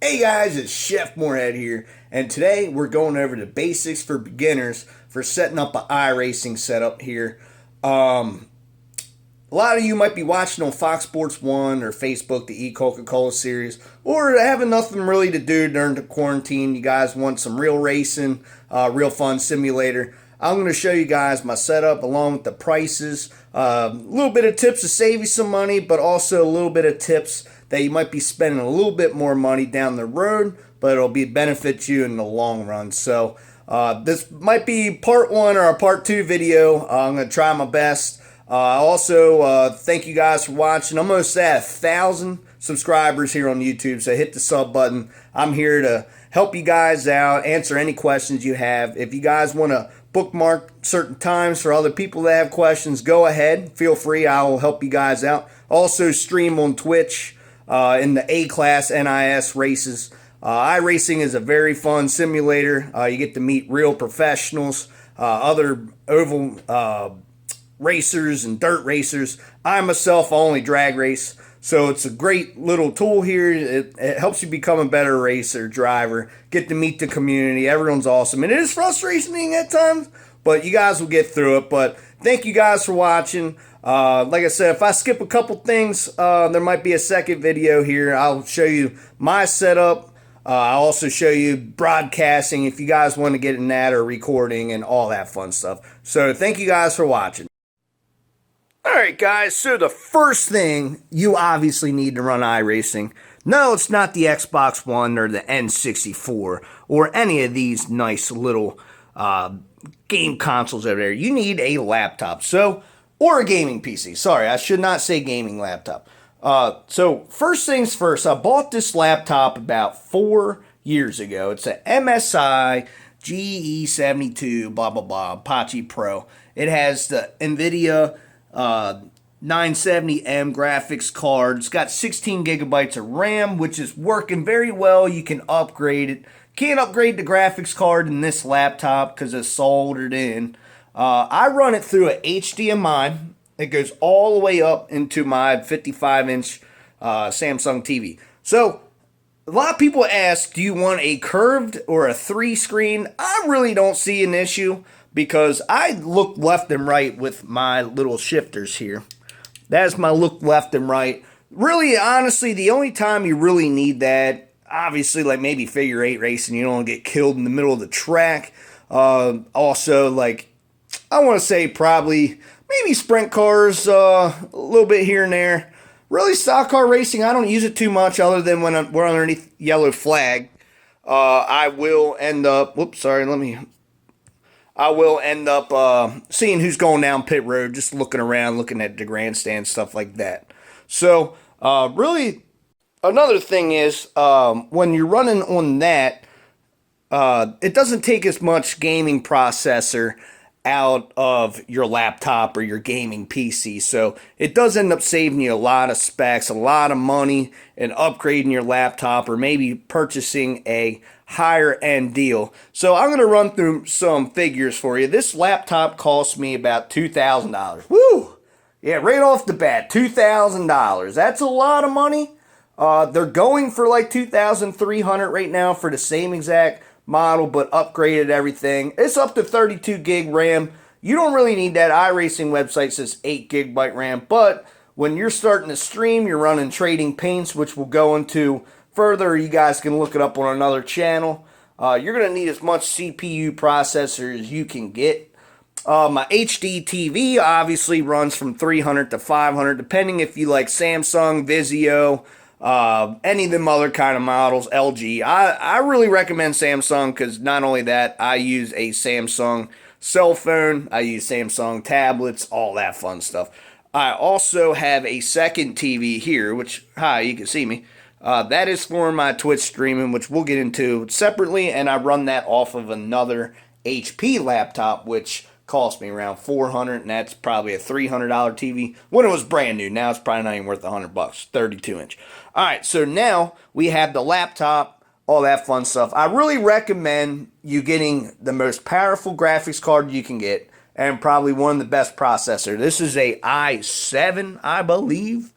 Hey guys, it's Chef Moorhead here, and today we're going over the basics for beginners for setting up an iRacing setup here. A lot of you might be watching on Fox Sports 1 or Facebook, the Eat Coca-Cola series, or having nothing really to do during the quarantine. You guys want some real racing, real fun simulator. I'm going to show you guys my setup along with the prices, a little bit of tips to save you some money, but also a little bit of tips that you might be spending a little bit more money down the road, but it'll be benefit you in the long run. So this might be part one or a part two video. I'm going to try my best. Also, thank you guys for watching. I'm almost at 1,000 subscribers here on YouTube, so hit the sub button. I'm here to help you guys out, answer any questions you have. If you guys want to bookmark certain times for other people that have questions, go ahead. Feel free. I will help you guys out. Also stream on Twitch in the A-Class NIS races. iRacing is a very fun simulator. You get to meet real professionals, other oval racers and dirt racers. I myself only drag race, so it's a great little tool here. It helps you become a better racer, driver, get to meet the community. Everyone's awesome, and it is frustrating at times, but you guys will get through it. But thank you guys for watching. Like I said, if I skip a couple things, there might be a second video here. I'll show you my setup. I'll also show you broadcasting if you guys want to get in that, or recording and all that fun stuff. So thank you guys for watching. Alright guys, so the first thing you obviously need to run iRacing. No, it's not the Xbox One or the N64 or any of these nice little game consoles over there. You need a laptop, or a gaming PC. Sorry, I should not say gaming laptop. So first things first, I bought this laptop about 4 years ago. It's a MSI GE72 blah blah blah Apache Pro. It has the NVIDIA 970M graphics card. It's got 16 gigabytes of RAM, which is working very well. You can upgrade it. Can't upgrade the graphics card in this laptop because it's soldered in. I run it through a HDMI. It goes all the way up into my 55-inch Samsung TV. So a lot of people ask, do you want a curved or a 3-screen? I really don't see an issue, because I look left and right with my little shifters here. That's my look left and right. Really, honestly, the only time you really need that, obviously, like maybe figure 8 racing, you don't want to get killed in the middle of the track. Also, like, I want to say probably maybe sprint cars, a little bit here and there. Really, stock car racing, I don't use it too much other than when we're underneath yellow flag. I will end up, I will end up seeing who's going down pit road, just looking around, looking at the grandstand, stuff like that. So, really, another thing is, when you're running on that, it doesn't take as much gaming processor out of your laptop or your gaming PC. So it does end up saving you a lot of specs, a lot of money, and upgrading your laptop, or maybe purchasing a higher end deal. So I'm going to run through some figures for you. This laptop cost me about $2,000. Woo! Yeah, right off the bat, $2,000. That's a lot of money. They're going for like $2,300 right now for the same exact model, but upgraded everything. It's up to 32 gig RAM. You don't really need that. iRacing website says 8 gigabyte RAM, but when you're starting to stream, you're running Trading Paints, which we'll go into further. You guys can look it up on another channel. You're going to need as much CPU processor as you can get. My HD TV obviously runs from 300 to 500, depending if you like Samsung, Vizio, any of them other kind of models, LG. I really recommend Samsung, because not only that, I use a Samsung cell phone, I use Samsung tablets, all that fun stuff. I also have a second TV here, which, hi, you can see me. That is for my Twitch streaming, which we'll get into separately, and I run that off of another HP laptop, which cost me around $400, and that's probably a $300 TV when it was brand new. Now it's probably not even worth $100, 32-inch. All right, so now we have the laptop, all that fun stuff. I really recommend you getting the most powerful graphics card you can get, and probably one of the best processor. This is a i7, I believe.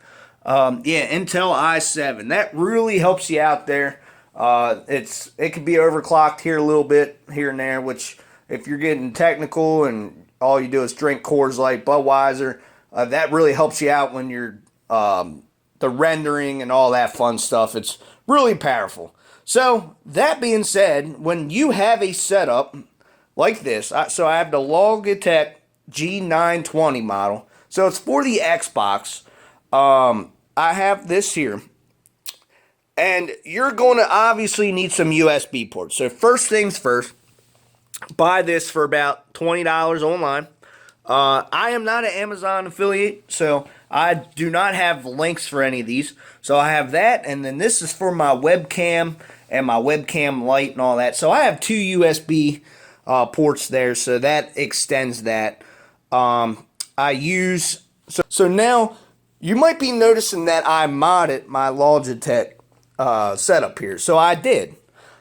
Yeah, Intel i7. That really helps you out there. It could be overclocked here a little bit here and there, which if you're getting technical and all you do is drink Coors Light, Budweiser, that really helps you out when you're the rendering and all that fun stuff. It's really powerful. So that being said, when you have a setup like this, so I have the Logitech G920 model. So it's for the Xbox. I have this here. And you're going to obviously need some USB ports. So first things first, buy this for about $20 online. I am not an Amazon affiliate, so I do not have links for any of these. So I have that, and then this is for my webcam and my webcam light and all that. So I have two USB ports there, so that extends that. So now you might be noticing that I modded my Logitech setup here. So I did.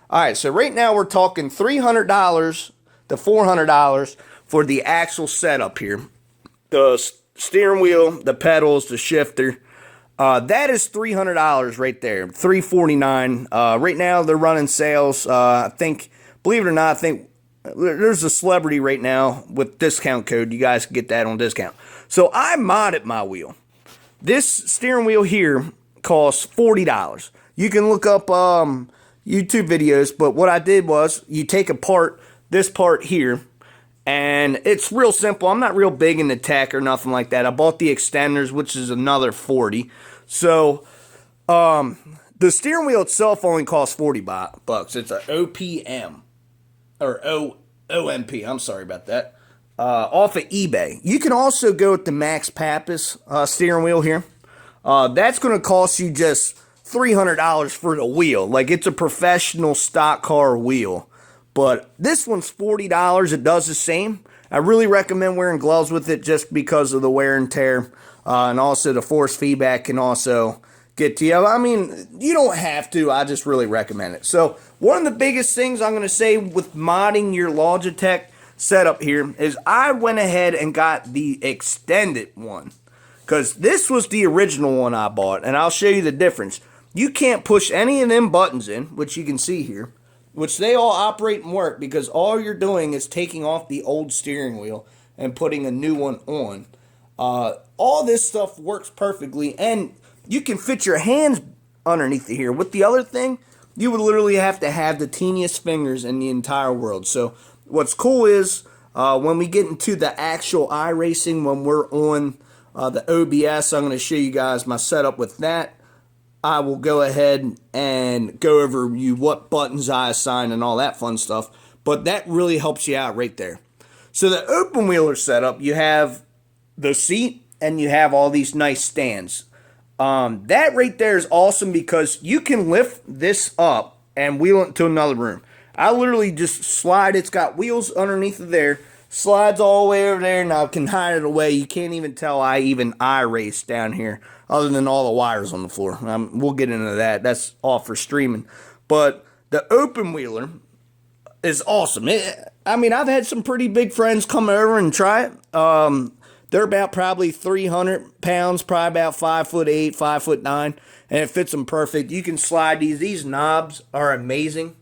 All right, so right now we're talking $300 to $400 for the actual setup here. The steering wheel, the pedals, the shifter. That is $300 right there. $349. Right now they're running sales. I think, believe it or not, I think there's a celebrity right now with discount code. You guys can get that on discount. So I modded my wheel. This steering wheel here costs $40. You can look up YouTube videos, but what I did was you take apart this part here, and it's real simple. I'm not real big into tech or nothing like that. I bought the extenders, which is another $40. So the steering wheel itself only costs $40. It's a OPM or OMP. I'm sorry about that. Off of eBay. You can also go with the Max Pappas steering wheel here. That's going to cost you just $300 for the wheel. Like, it's a professional stock car wheel. But this one's $40. It does the same. I really recommend wearing gloves with it just because of the wear and tear. And also the force feedback can also get to you. I mean, you don't have to. I just really recommend it. So one of the biggest things I'm going to say with modding your Logitech setup here is I went ahead and got the extended one. Because this was the original one I bought. And I'll show you the difference. You can't push any of them buttons in, which you can see here, which they all operate and work because all you're doing is taking off the old steering wheel and putting a new one on. All this stuff works perfectly, and you can fit your hands underneath it here. With the other thing, you would literally have to have the teeniest fingers in the entire world. So what's cool is when we get into the actual iRacing, when we're on the OBS, I'm going to show you guys my setup with that. I will go ahead and go over you what buttons I assign and all that fun stuff. But that really helps you out right there. So the open wheeler setup, you have the seat and you have all these nice stands. That right there is awesome because you can lift this up and wheel it to another room. I literally just slide. It's got wheels underneath of there. Slides all the way over there, and I can hide it away. You can't even tell I race down here, other than all the wires on the floor. We'll get into that. That's all for streaming. But the open wheeler is awesome. I've had some pretty big friends come over and try it. They're about probably 300 pounds, probably about 5'8", 5'9", and it fits them perfect. You can slide these. These knobs are amazing.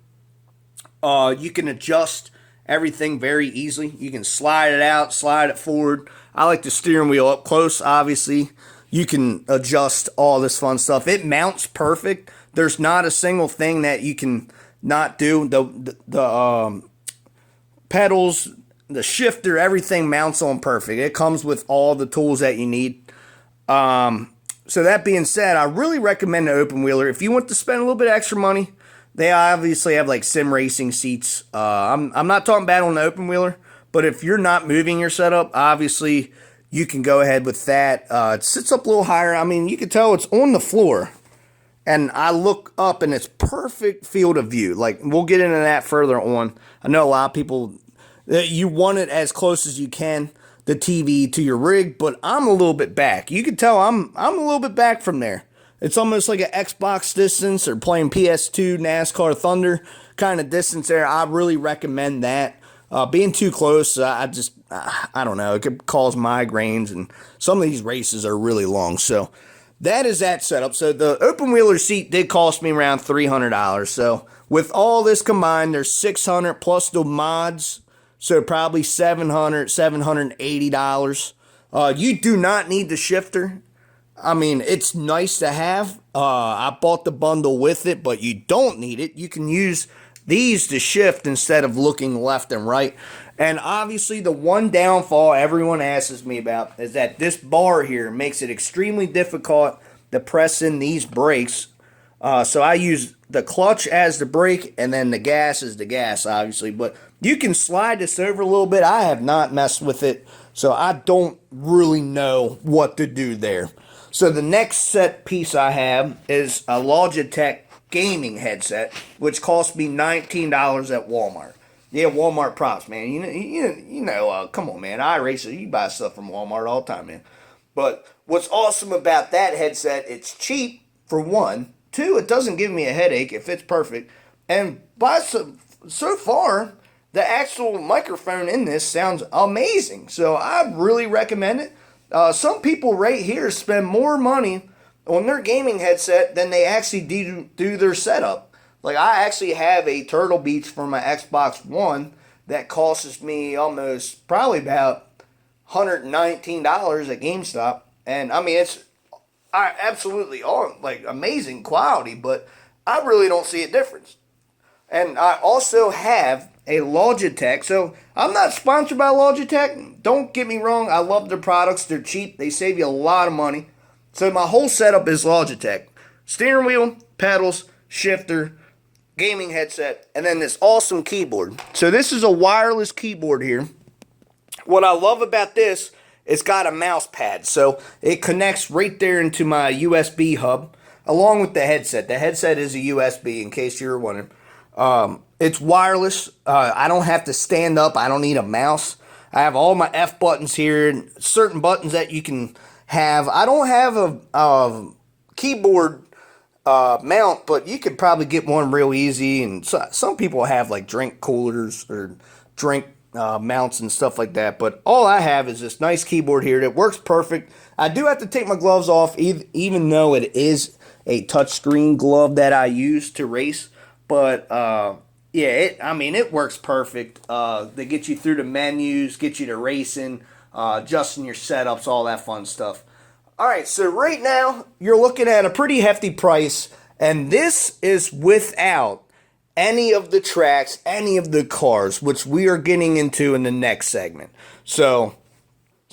You can adjust everything very easily. You can slide it out, slide it forward. I like the steering wheel up close, obviously. You can adjust all this fun stuff. It mounts perfect. There's not a single thing that you can not do. The pedals, the shifter, everything mounts on perfect. It comes with all the tools that you need. So that being said, I really recommend the open wheeler. If you want to spend a little bit extra money, they obviously have like sim racing seats. I'm not talking bad on the open wheeler, but if you're not moving your setup, obviously you can go ahead with that. It sits up a little higher. I mean, you can tell it's on the floor, and I look up and it's perfect field of view. Like, we'll get into that further on. I know a lot of people, you want it as close as you can, the TV to your rig, but I'm a little bit back. You can tell I'm a little bit back from there. It's almost like an Xbox distance or playing PS2 NASCAR Thunder kind of distance there. I really recommend that. Being too close, I don't know. It could cause migraines, and some of these races are really long. So that is that setup. So the open wheeler seat did cost me around $300. So with all this combined, there's $600 plus the mods. So probably $780. You do not need the shifter. I mean, it's nice to have. I bought the bundle with it, but you don't need it. You can use these to shift instead of looking left and right. And obviously, the one downfall everyone asks me about is that this bar here makes it extremely difficult to press in these brakes. So I use the clutch as the brake, and then the gas is the gas, obviously. But you can slide this over a little bit. I have not messed with it, so I don't really know what to do there. So the next set piece I have is a Logitech gaming headset, which cost me $19 at Walmart. Yeah, Walmart props, man. Come on, man. iRacing, you buy stuff from Walmart all the time, man. But what's awesome about that headset, it's cheap, for one. Two, it doesn't give me a headache. It fits perfect. And so far, the actual microphone in this sounds amazing. So I really recommend it. Some people right here spend more money on their gaming headset than they actually do their setup. Like, I actually have a Turtle Beach for my Xbox One that costs me almost probably about $119 at GameStop. And I mean, it's absolutely amazing quality, but I really don't see a difference. And I also have a Logitech. So I'm not sponsored by Logitech. Don't get me wrong. I love their products. They're cheap. They save you a lot of money. So my whole setup is Logitech. Steering wheel, pedals, shifter, gaming headset, and then this awesome keyboard. So this is a wireless keyboard here. What I love about this, it's got a mouse pad. So it connects right there into my USB hub along with the headset. The headset is a USB, in case you were wondering. It's wireless. I don't have to stand up. I don't need a mouse. I have all my F buttons here and certain buttons that you can have. I don't have a keyboard mount, but you could probably get one real easy. And so, some people have like drink coolers or drink mounts and stuff like that. But all I have is this nice keyboard here that works perfect. I do have to take my gloves off, even though it is a touchscreen glove that I use to race. But yeah, it works perfect. They get you through the menus, get you to racing, adjusting your setups, all that fun stuff. All right, so right now you're looking at a pretty hefty price, and this is without any of the tracks, any of the cars, which we are getting into in the next segment. So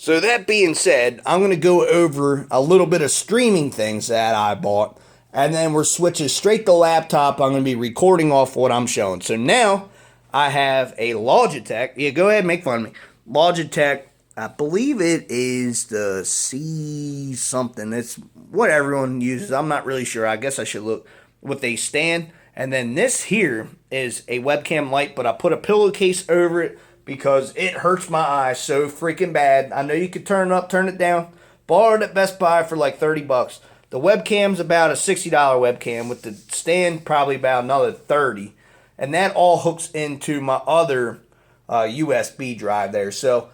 that being said, I'm going to go over a little bit of streaming things that I bought. And then we're switching straight to laptop. I'm going to be recording off what I'm showing. So now I have a Logitech. Yeah, go ahead and make fun of me. Logitech, I believe it is the C something. It's what everyone uses. I'm not really sure. I guess I should look with a stand. And then this here is a webcam light, but I put a pillowcase over it because it hurts my eyes so freaking bad. I know you could turn it up, turn it down. Borrowed at Best Buy for like $30. The webcam's about a $60 webcam, with the stand probably about another $30. And that all hooks into my other USB drive there. So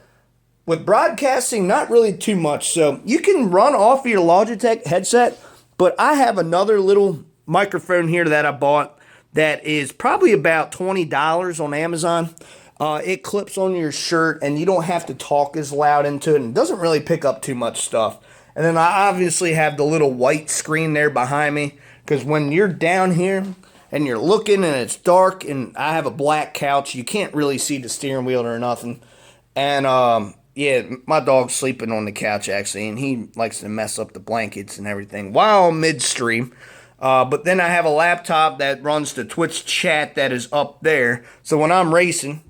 with broadcasting, not really too much. So you can run off your Logitech headset, but I have another little microphone here that I bought that is probably about $20 on Amazon. It clips on your shirt, and you don't have to talk as loud into it, and it doesn't really pick up too much stuff. And then I obviously have the little white screen there behind me, because when you're down here and you're looking and it's dark and I have a black couch, you can't really see the steering wheel or nothing. And yeah, my dog's sleeping on the couch actually, and he likes to mess up the blankets and everything while midstream. But then I have a laptop that runs the Twitch chat that is up there. So when I'm racing,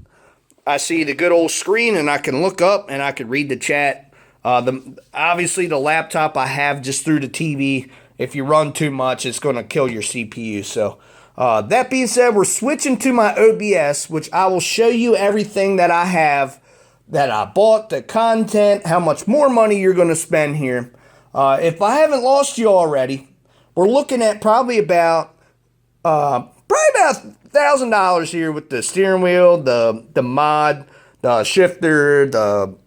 I see the good old screen and I can look up and I can read the chat. Obviously the laptop I have just through the TV. If you run too much, it's going to kill your CPU. So that being said, we're switching to my OBS, which I will show you everything that I have, that I bought, the content, how much more money you're going to spend here. If I haven't lost you already, we're looking at probably about $1,000 here with the steering wheel, the mod, the shifter, the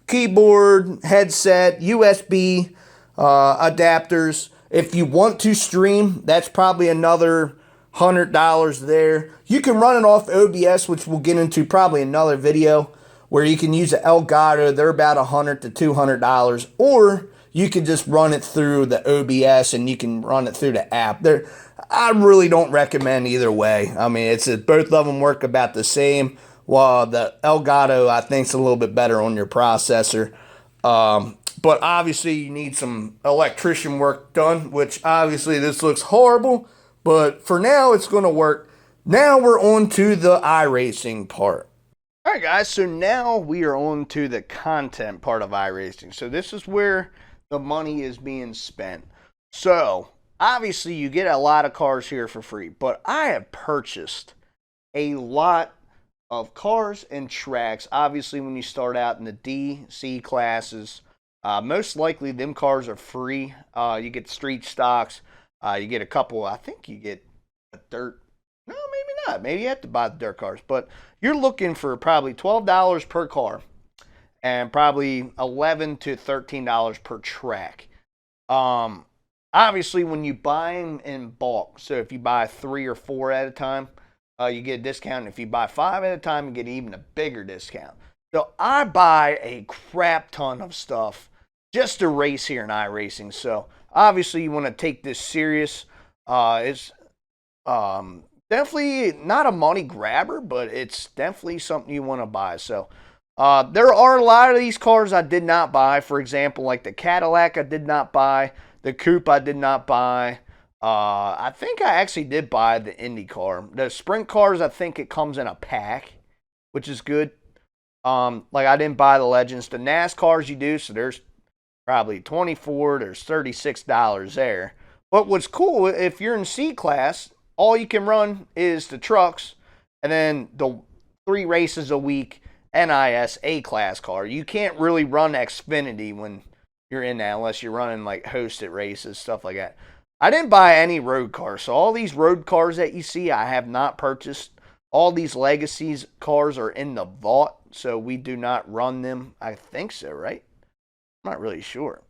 keyboard, headset, USB, adapters. If you want to stream, that's probably another $100 there. You can run it off OBS, which we'll get into probably another video, where you can use the Elgato. They're about $100 to $200, or you can just run it through the OBS and you can run it through the app. I really don't recommend either way. I mean, both of them work about the same. While the Elgato, I think, is a little bit better on your processor. But obviously, you need some electrician work done, which obviously this looks horrible. But for now, it's going to work. Now we're on to the iRacing part. All right, guys, so now we are on to the content part of iRacing. So this is where the money is being spent. So obviously, you get a lot of cars here for free, but I have purchased a lot of cars and tracks. Obviously, when you start out in the D, C classes, most likely them cars are free. You get street stocks. You get a couple. I think you get a dirt. No, maybe not. Maybe you have to buy the dirt cars. But you're looking for probably $12 per car and probably $11 to $13 per track. Obviously, when you buy them in bulk, so if you buy 3 or 4 at a time, you get a discount. If you buy 5 at a time, you get even a bigger discount. So I buy a crap ton of stuff just to race here in iRacing. So obviously you want to take this serious. It's definitely not a money grabber, but it's definitely something you want to buy. So there are a lot of these cars I did not buy. For example, like the Cadillac I did not buy. The Coupe I did not buy. I think I actually did buy the Indy car. The sprint cars, I think it comes in a pack, which is good. Like I didn't buy the Legends. The NASCARs you do, so there's probably $24, there's $36 there. But what's cool, if you're in C class, all you can run is the trucks, and then the 3 races a week NIS A class car. You can't really run Xfinity when you're in that unless you're running like hosted races, stuff like that. I didn't buy any road cars, so all these road cars that you see, I have not purchased. All these Legacies cars are in the vault, so we do not run them. I think so, right? I'm not really sure.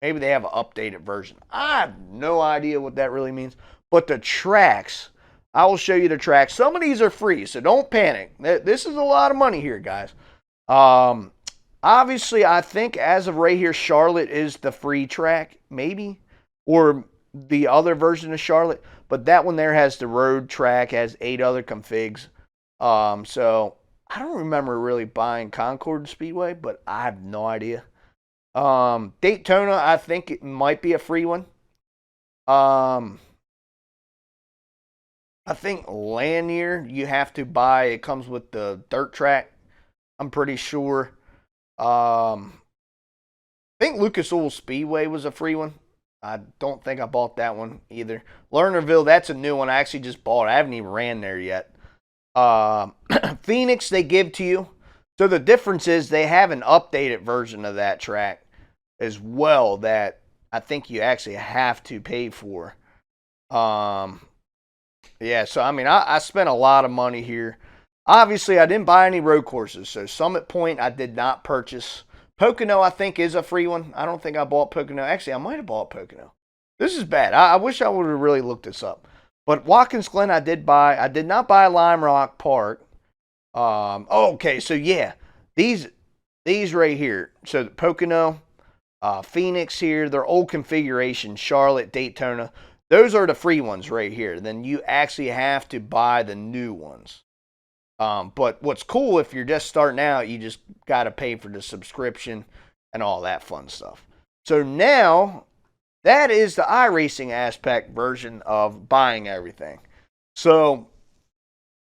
Maybe they have an updated version. I have no idea what that really means. But the tracks, I will show you the tracks. Some of these are free, so don't panic. This is a lot of money here, guys. Obviously, I think as of right here, Charlotte is the free track, maybe. Or the other version of Charlotte. But that one there has the road track, has 8 other configs. So I don't remember really buying Concord Speedway, but I have no idea. Daytona, I think it might be a free one. I think Lanier, you have to buy. It comes with the dirt track, I'm pretty sure. I think Lucas Oil Speedway was a free one. I don't think I bought that one either. Lernerville, that's a new one. I actually just bought it. I haven't even ran there yet. Phoenix, they give to you. So the difference is they have an updated version of that track as well that I think you actually have to pay for. Yeah, so I mean, I spent a lot of money here. Obviously, I didn't buy any road courses. So Summit Point, I did not purchase. Pocono, I think, is a free one. I don't think I bought Pocono. Actually, I might have bought Pocono. This is bad. I wish I would have really looked this up. But Watkins Glen, I did buy. I did not buy Lime Rock Park. Okay, so yeah, these right here. So Pocono, Phoenix here, they're old configuration. Charlotte, Daytona. Those are the free ones right here. Then you actually have to buy the new ones. But what's cool, if you're just starting out, you just got to pay for the subscription and all that fun stuff. So now, that is the iRacing aspect version of buying everything. So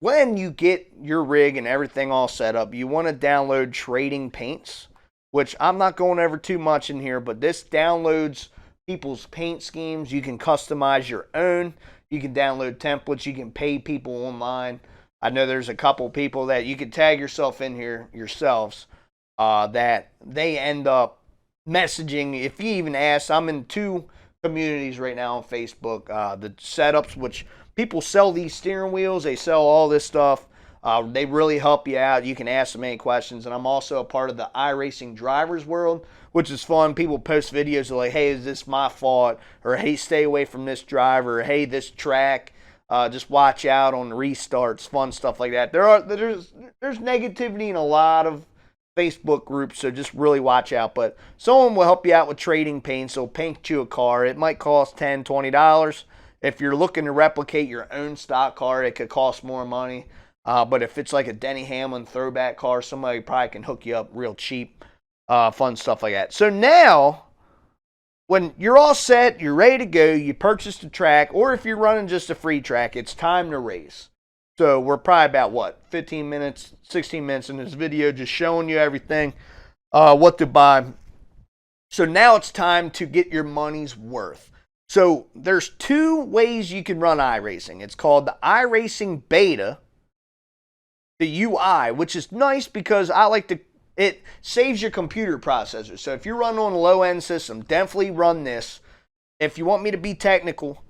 when you get your rig and everything all set up, you want to download Trading Paints, which I'm not going over too much in here, but this downloads people's paint schemes. You can customize your own. You can download templates. You can pay people online. I know there's a couple people that you could tag yourself in here yourselves that they end up messaging. If you even ask, I'm in 2 communities right now on Facebook. The setups, which people sell these steering wheels. They sell all this stuff. They really help you out. You can ask them any questions. And I'm also a part of the iRacing drivers world, which is fun. People post videos of like, hey, is this my fault? Or hey, stay away from this driver. Or hey, this track. Just watch out on the restarts, fun stuff like that. There's negativity in a lot of Facebook groups, so just really watch out. But someone will help you out with trading paint, so paint you a car. It might cost $10, $20. If you're looking to replicate your own stock car, it could cost more money. But if it's like a Denny Hamlin throwback car, somebody probably can hook you up real cheap. Fun stuff like that. So now, when you're all set, you're ready to go, you purchased a track, or if you're running just a free track, it's time to race. So we're probably about, what, 15 minutes, 16 minutes in this video, just showing you everything, what to buy. So now it's time to get your money's worth. So there's two ways you can run iRacing. It's called the iRacing Beta, the UI, which is nice because it saves your computer processor. So if you're running on a low-end system, definitely run this. If you want me to be technical,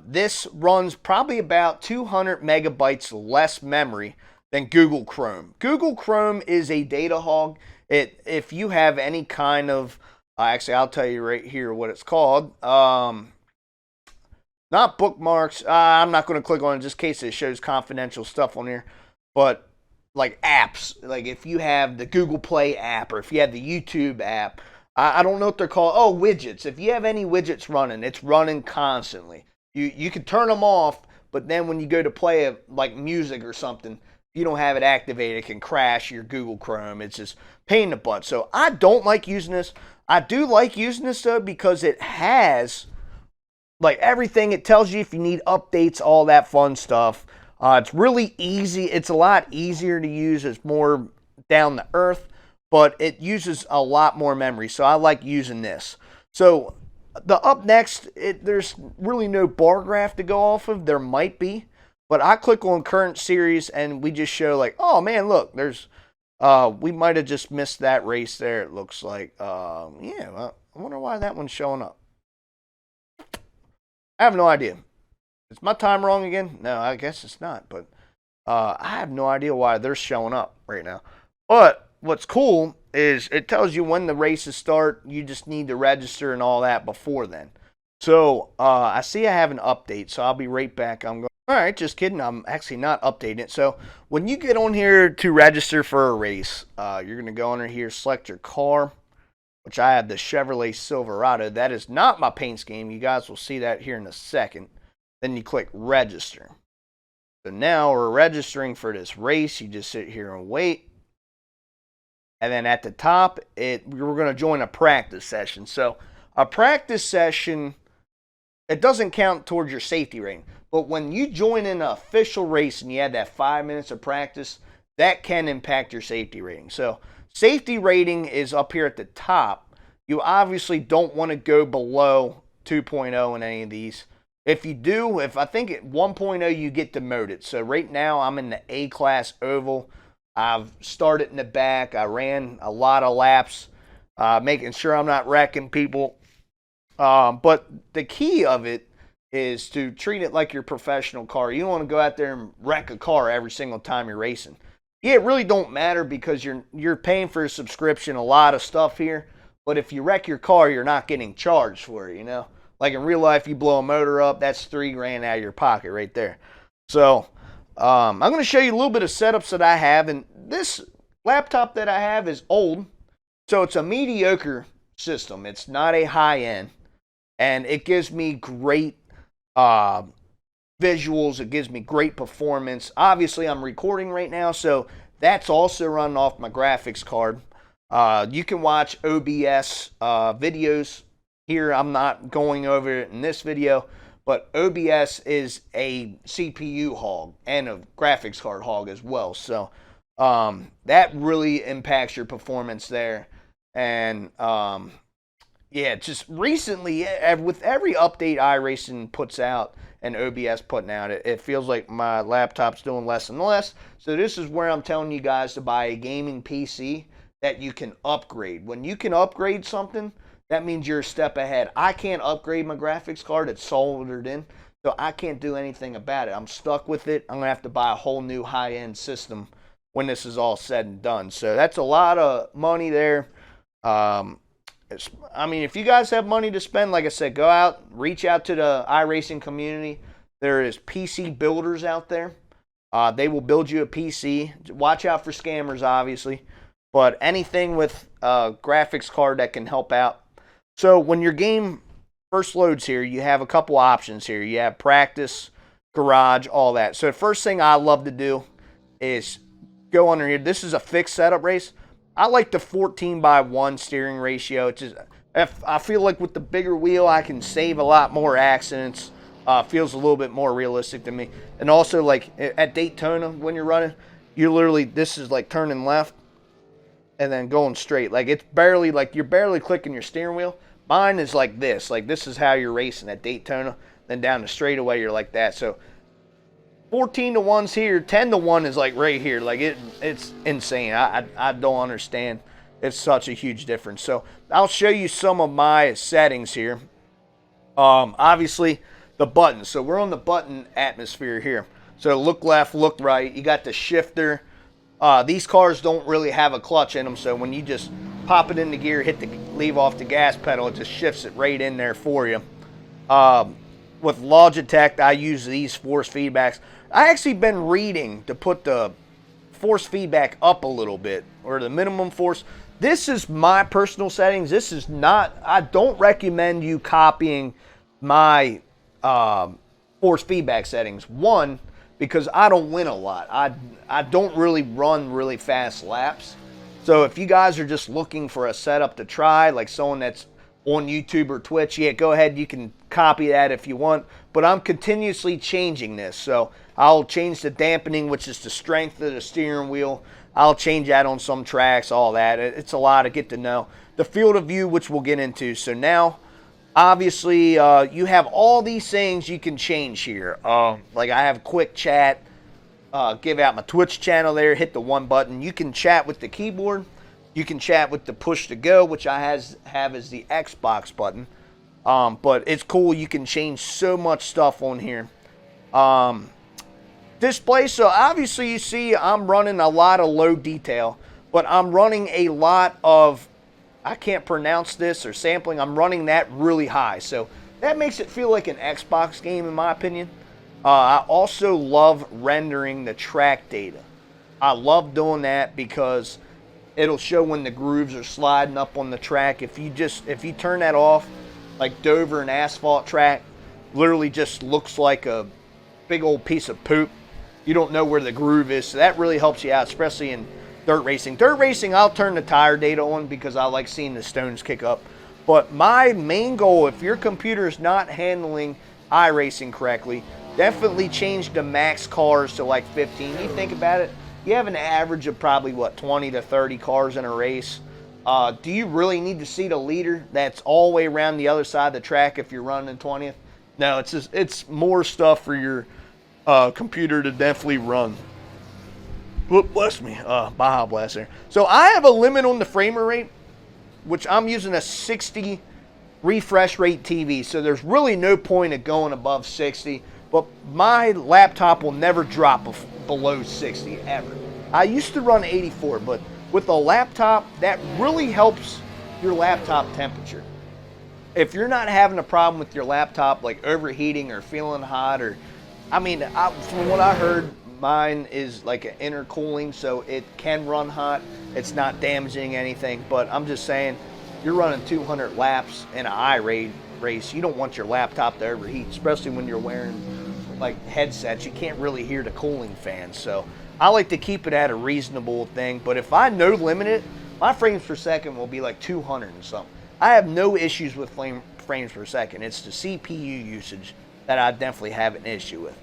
this runs probably about 200 megabytes less memory than Google Chrome. Google Chrome is a data hog. If you have any kind of actually, I'll tell you right here what it's called. Not bookmarks. I'm not going to click on it just in case it shows confidential stuff on here. But like apps, like if you have the Google Play app or if you have the YouTube app, I don't know what they're called. Oh, widgets. If you have any widgets running, it's running constantly. You can turn them off, but then when you go to play like music or something, if you don't have it activated, it can crash your Google Chrome. It's just pain in the butt. So I don't like using this. I do like using this though because it has like everything. It tells you if you need updates, all that fun stuff. It's really easy. It's a lot easier to use. It's more down to earth, but it uses a lot more memory. So I like using this. So the up next, there's really no bar graph to go off of. There might be, but I click on current series and we just show like, oh man, look, there's we might have just missed that race there, it looks like. Yeah, well, I wonder why that one's showing up. I have no idea. Is my time wrong again? No, I guess it's not, but I have no idea why they're showing up right now. But what's cool is it tells you when the races start. You just need to register and all that before then. So I see I have an update, so I'll be right back. I'm going. All right, just kidding. I'm actually not updating it. So when you get on here to register for a race, you're going to go under here, select your car, which I have the Chevrolet Silverado. That is not my paint scheme. You guys will see that here in a second. Then you click register. So now we're registering for this race. You just sit here and wait. And then at the top, we're going to join a practice session. So a practice session, it doesn't count towards your safety rating. But when you join in an official race and you have that 5 minutes of practice, that can impact your safety rating. So safety rating is up here at the top. You obviously don't want to go below 2.0 in any of these. If you do, I think at 1.0 you get demoted. So right now I'm in the A-class oval. I've started in the back. I ran a lot of laps, making sure I'm not wrecking people. But the key of it is to treat it like your professional car. You don't want to go out there and wreck a car every single time you're racing. Yeah, it really don't matter because you're paying for a subscription, a lot of stuff here. But if you wreck your car, you're not getting charged for it, you know? Like in real life, you blow a motor up, that's $3,000 out of your pocket right there. So I'm going to show you a little bit of setups that I have. And this laptop that I have is old. So it's a mediocre system. It's not a high-end. And it gives me great visuals. It gives me great performance. Obviously, I'm recording right now, so that's also running off my graphics card. You can watch OBS videos here. I'm not going over it in this video, but OBS is a CPU hog and a graphics card hog as well. So that really impacts your performance there. And yeah, just recently, with every update iRacing puts out and OBS putting out, it feels like my laptop's doing less and less. So this is where I'm telling you guys to buy a gaming PC that you can upgrade. When you can upgrade something, that means you're a step ahead. I can't upgrade my graphics card. It's soldered in. So I can't do anything about it. I'm stuck with it. I'm going to have to buy a whole new high-end system when this is all said and done. So that's a lot of money there. I mean, if you guys have money to spend, like I said, go out, reach out to the iRacing community. There is PC builders out there. They will build you a PC. Watch out for scammers, obviously. But anything with a graphics card that can help out. So when your game first loads here, you have a couple options here. You have practice, garage, all that. So the first thing I love to do is go under here. This is a fixed setup race. I like the 14:1 steering ratio. It's just, I feel like with the bigger wheel, I can save a lot more accidents. Feels a little bit more realistic to me. And also, like at Daytona, when you're running, you literally, this is like turning left and then going straight. Like it's barely, like you're barely clicking your steering wheel. Mine is like this. Like this is how you're racing at Daytona. Then down the straightaway, you're like that. So 14-1's here. 10-1 is like right here. Like it's insane. I don't understand. It's such a huge difference. So I'll show you some of my settings here. Obviously the buttons. So we're on the button atmosphere here. So look left, look right. You got the shifter. These cars don't really have a clutch in them. So when you just pop it into gear, leave off the gas pedal, it just shifts it right in there for you. With Logitech, I use these force feedbacks. I actually been reading to put the force feedback up a little bit, or the minimum force. This is my personal settings. This is not, I don't recommend you copying my force feedback settings. One, because I don't win a lot. I don't really run really fast laps. So if you guys are just looking for a setup to try, like someone that's on YouTube or Twitch, yeah, go ahead. You can copy that if you want. But I'm continuously changing this. So I'll change the dampening, which is the strength of the steering wheel. I'll change that on some tracks, all that. It's a lot to get to know. The field of view, which we'll get into. So now, obviously, you have all these things you can change here. Like I have quick chat. Give out my Twitch channel there. Hit the one button. You can chat with the keyboard. You can chat with the push to go, which I have as the Xbox button. But it's cool. You can change so much stuff on here. Display. So obviously you see I'm running a lot of low detail, but I'm running a lot of, I can't pronounce this, or sampling. I'm running that really high. So that makes it feel like an Xbox game in my opinion. I also love rendering the track data. I love doing that because it'll show when the grooves are sliding up on the track. If you turn that off, like Dover, an asphalt track, literally just looks like a big old piece of poop. You don't know where the groove is, so that really helps you out, especially in dirt racing. Dirt racing, I'll turn the tire data on because I like seeing the stones kick up. But my main goal, if your computer is not handling iRacing correctly, definitely change the max cars to like 15. You think about it, you have an average of probably, what, 20 to 30 cars in a race. Do you really need to see the leader that's all the way around the other side of the track if you're running 20th? No, it's more stuff for your computer to definitely run. Whoop, bless me. Baja Blast there. So I have a limit on the frame rate, which I'm using a 60 refresh rate TV. So there's really no point of going above 60. But my laptop will never drop below 60 ever. I used to run 84, but with a laptop, that really helps your laptop temperature. If you're not having a problem with your laptop, like overheating or feeling hot, or, I mean, from what I heard, mine is like an intercooling, so it can run hot. It's not damaging anything, but I'm just saying, you're running 200 laps in an iRacing race. You don't want your laptop to overheat, especially when you're wearing like headsets. You can't really hear the cooling fan, so I like to keep it at a reasonable thing. But if I no limit it, my frames per second will be like 200 and something. I have no issues with frames per second. It's the CPU usage that I definitely have an issue with.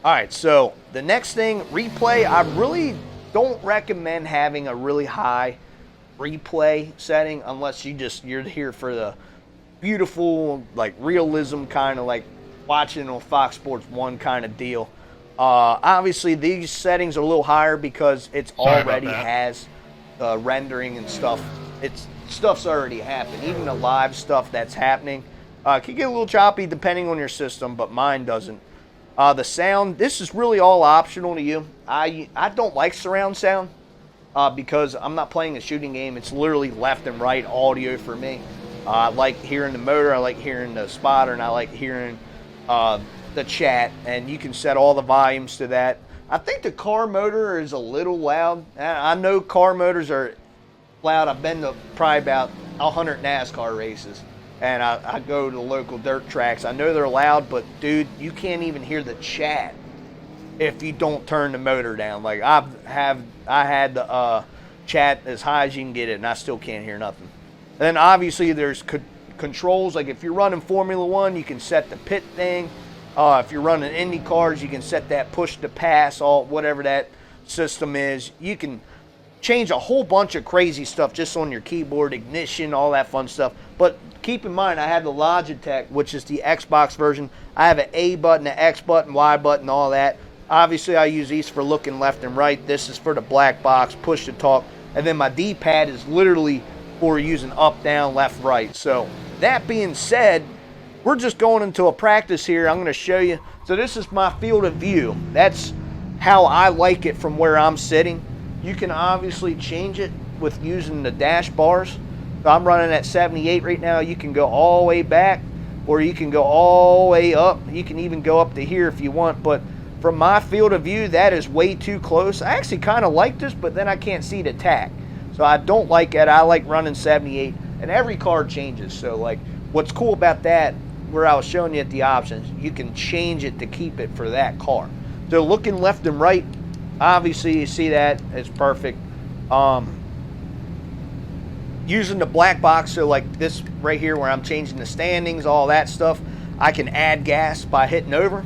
All right, so the next thing, replay. I really don't recommend having a really high replay setting unless you're here for the beautiful, like, realism, kind of like watching on Fox Sports 1 kind of deal. Obviously, these settings are a little higher because it's already has rendering and stuff. Stuff's already happened. Even the live stuff that's happening can get a little choppy depending on your system, but mine doesn't. The sound, this is really all optional to you. I don't like surround sound because I'm not playing a shooting game. It's literally left and right audio for me. I like hearing the motor, I like hearing the spotter, and I like hearing the chat, and you can set all the volumes to that. I think the car motor is a little loud. I know car motors are loud. I've been to probably about 100 NASCAR races, and I go to the local dirt tracks. I know they're loud, but dude, you can't even hear the chat if you don't turn the motor down. Like I had the chat as high as you can get it, and I still can't hear nothing. And then obviously there's controls. Like if you're running Formula One, you can set the pit thing. If you're running Indy cars, you can set that push to pass, whatever that system is. You can change a whole bunch of crazy stuff just on your keyboard, ignition, all that fun stuff. But keep in mind, I have the Logitech, which is the Xbox version. I have an A button, an X button, Y button, all that. Obviously, I use these for looking left and right. This is for the black box, push to talk. And then my D-pad is literally for using up, down, left, right. So that being said, we're just going into a practice here. I'm going to show you. So this is my field of view. That's how I like it from where I'm sitting. You can obviously change it with using the dash bars. So I'm running at 78 right now. You can go all the way back, or you can go all the way up. You can even go up to here if you want. But from my field of view, that is way too close. I actually kind of like this, but then I can't see the tack. So I don't like it. I like running 78, and every car changes. So like, what's cool about that, where I was showing you at the options, you can change it to keep it for that car. So looking left and right, obviously you see that, it's perfect. Using the black box, so like this right here where I'm changing the standings, all that stuff, I can add gas by hitting over.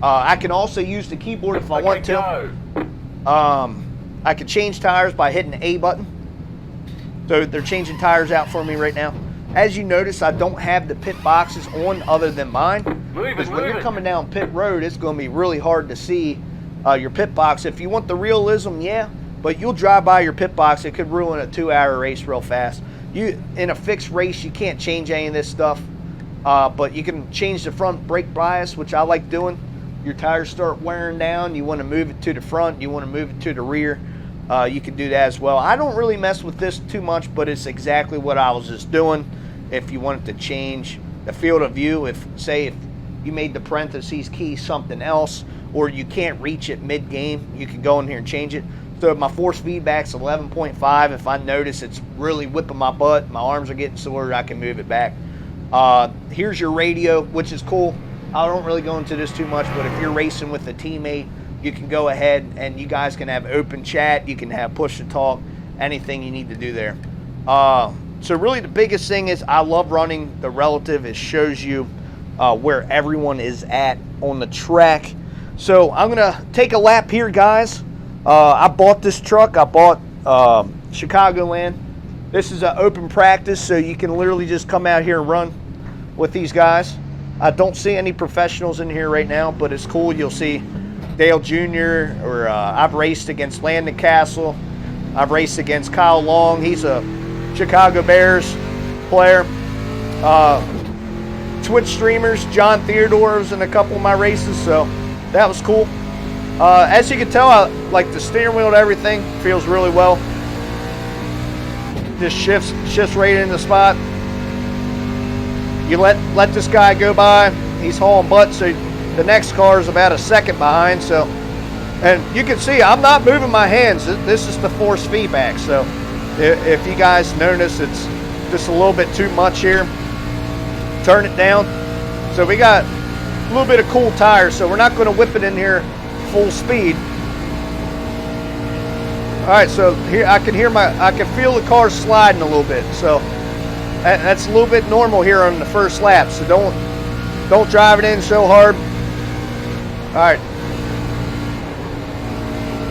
I can also use the keyboard if I want to. I can change tires by hitting the A button. So they're changing tires out for me right now. As you notice, I don't have the pit boxes on other than mine. Because when you're coming down pit road, it's going to be really hard to see your pit box. If you want the realism, yeah, but you'll drive by your pit box. It could ruin a 2-hour race real fast. In a fixed race, you can't change any of this stuff, but you can change the front brake bias, which I like doing. Your tires start wearing down, you want to move it to the front, you want to move it to the rear. You can do that as well. I don't really mess with this too much, but it's exactly what I was just doing. If you wanted to change the field of view, if you made the parentheses key something else, or you can't reach it mid-game, you can go in here and change it. So if my force feedback's 11.5, if I notice it's really whipping my butt, my arms are getting sore, I can move it back. Here's your radio, which is cool. I don't really go into this too much, but if you're racing with a teammate, you can go ahead and you guys can have open chat, you can have push to talk, anything you need to do there. So really the biggest thing is I love running the relative. It shows you where everyone is at on the track. So I'm going to take a lap here, guys. I bought this truck. I bought Chicagoland. This is an open practice, so you can literally just come out here and run with these guys. I don't see any professionals in here right now, but it's cool. You'll see Dale Jr., or I've raced against Landon Castle. I've raced against Kyle Long. He's a Chicago Bears player. Twitch streamers, John Theodore was in a couple of my races, so that was cool. As you can tell, I like the steering wheel and everything. Feels really well. Just shifts right in the spot. You let this guy go by. He's hauling butt, so the next car is about a second behind. So, and you can see I'm not moving my hands. This is the force feedback. So if you guys notice, it's just a little bit too much here. Turn it down. So we got a little bit of cool tires, so we're not going to whip it in here full speed. All right, so here I can feel the car sliding a little bit. So that's a little bit normal here on the first lap. So don't drive it in so hard. All right.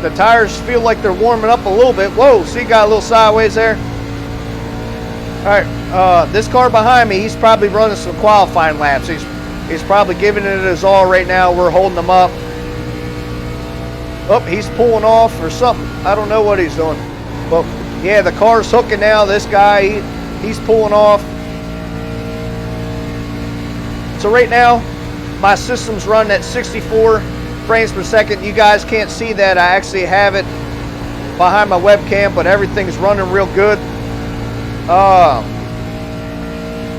The tires feel like they're warming up a little bit. Whoa, see, got a little sideways there. All right, this car behind me, he's probably running some qualifying laps. He's probably giving it his all right now. We're holding him up. Oh, he's pulling off or something. I don't know what he's doing. But yeah, the car's hooking now. This guy, he's pulling off. So right now, my system's running at 64 frames per second. You guys can't see that. I actually have it behind my webcam, but everything's running real good.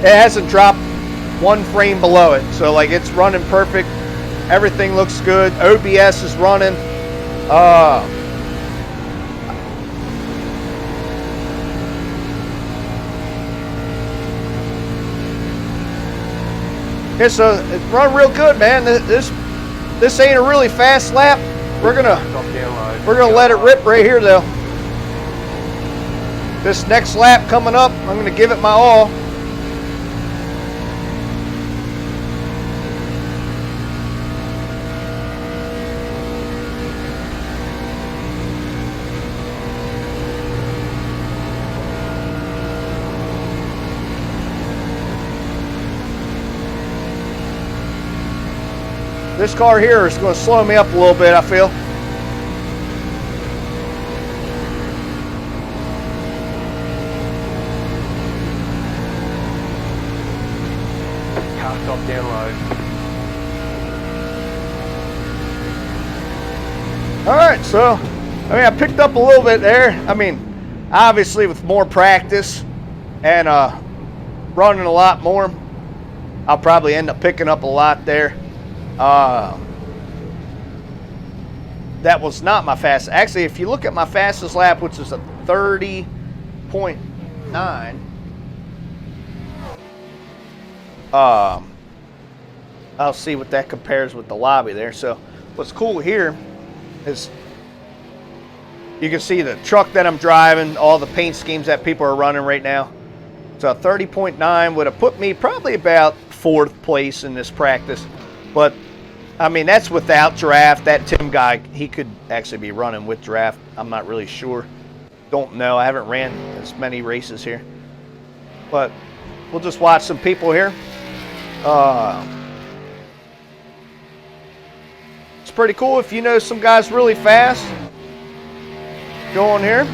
It hasn't dropped 1 frame below it, so like it's running perfect. Everything looks good. OBS is running. It's running real good, man. This ain't a really fast lap. We're gonna let it rip right here, though. This next lap coming up, I'm gonna give it my all. This car here is going to slow me up a little bit, I feel. Car stop down low. Alright, so, I picked up a little bit there. Obviously with more practice and running a lot more, I'll probably end up picking up a lot there. That was not my fastest. Actually, if you look at my fastest lap, which is a 30.9, I'll see what that compares with the lobby there. So what's cool here is you can see the truck that I'm driving, all the paint schemes that people are running right now. So 30.9 would have put me probably about 4th place in this practice. But, that's without draft. That Tim guy, he could actually be running with draft. I'm not really sure. Don't know. I haven't ran as many races here. But we'll just watch some people here. It's pretty cool if you know some guys really fast. Go on here.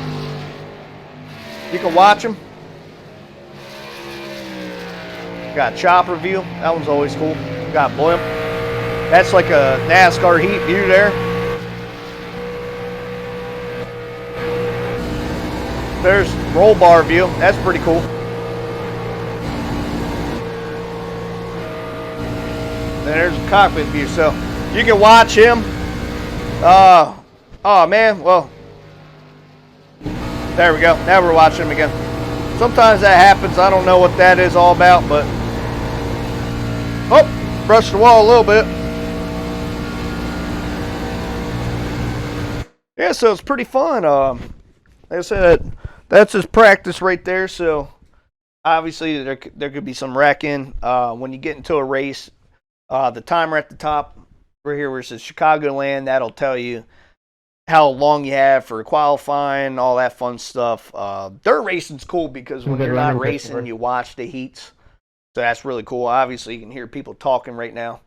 You can watch them. Got chopper view. That one's always cool. Got blimp. That's like a NASCAR heat view there. There's roll bar view. That's pretty cool. And there's a cockpit view. So you can watch him. Oh man, well, there we go. Now we're watching him again. Sometimes that happens. I don't know what that is all about, but oh, brushed the wall a little bit. Yeah, so it's pretty fun. Like I said, that's his practice right there. So obviously there could be some wrecking when you get into a race. The timer at the top right here where it says Chicagoland, that'll tell you how long you have for qualifying, all that fun stuff. Dirt racing's cool because when you're not racing, you watch the heats. So that's really cool. Obviously, you can hear people talking right now.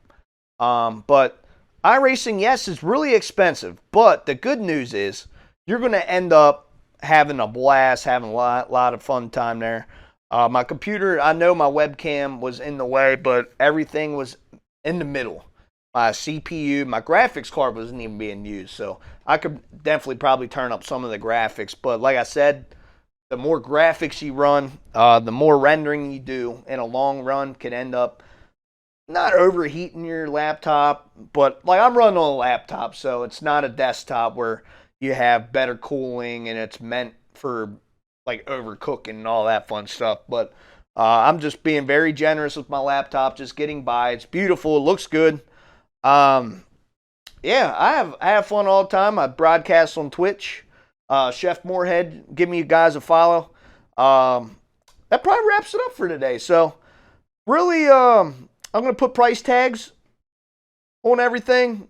But iRacing, yes, is really expensive. But the good news is you're going to end up having a blast, having a lot of fun time there. My computer, I know my webcam was in the way, but everything was in the middle. My CPU, my graphics card wasn't even being used. So I could definitely probably turn up some of the graphics. But like I said, the more graphics you run, the more rendering you do in a long run could end up not overheating your laptop. But like I'm running on a laptop, so it's not a desktop where you have better cooling and it's meant for like overcooking and all that fun stuff. But I'm just being very generous with my laptop, just getting by. It's beautiful. It looks good. Yeah, I have fun all the time. I broadcast on Twitch. Chef Moorhead, give me you guys a follow. That probably wraps it up for today. So really, I'm going to put price tags on everything.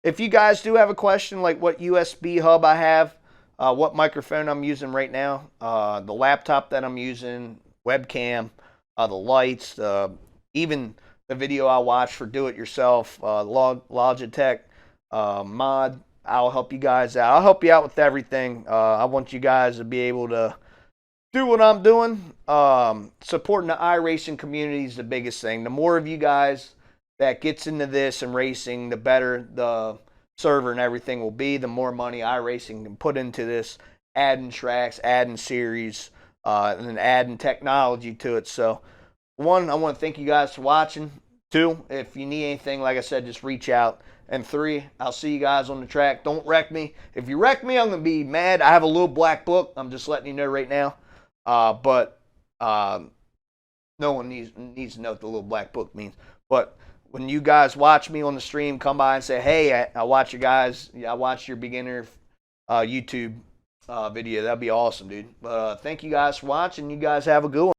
If you guys do have a question, like what USB hub I have, what microphone I'm using right now, the laptop that I'm using, webcam, the lights, even the video I watch for do-it-yourself, Logitech mod, I'll help you guys out. I'll help you out with everything. I want you guys to be able to do what I'm doing. Supporting the iRacing community is the biggest thing. The more of you guys that gets into this and racing, the better the server and everything will be, the more money iRacing can put into this, adding tracks, adding series, and then adding technology to it. So, one, I want to thank you guys for watching. Two, if you need anything, like I said, just reach out. And three, I'll see you guys on the track. Don't wreck me. If you wreck me, I'm going to be mad. I have a little black book. I'm just letting you know right now. But no one needs to know what the little black book means. But when you guys watch me on the stream, come by and say, hey, I watch you guys. I watch your beginner YouTube video. That'd be awesome, dude. But thank you guys for watching. You guys have a good one.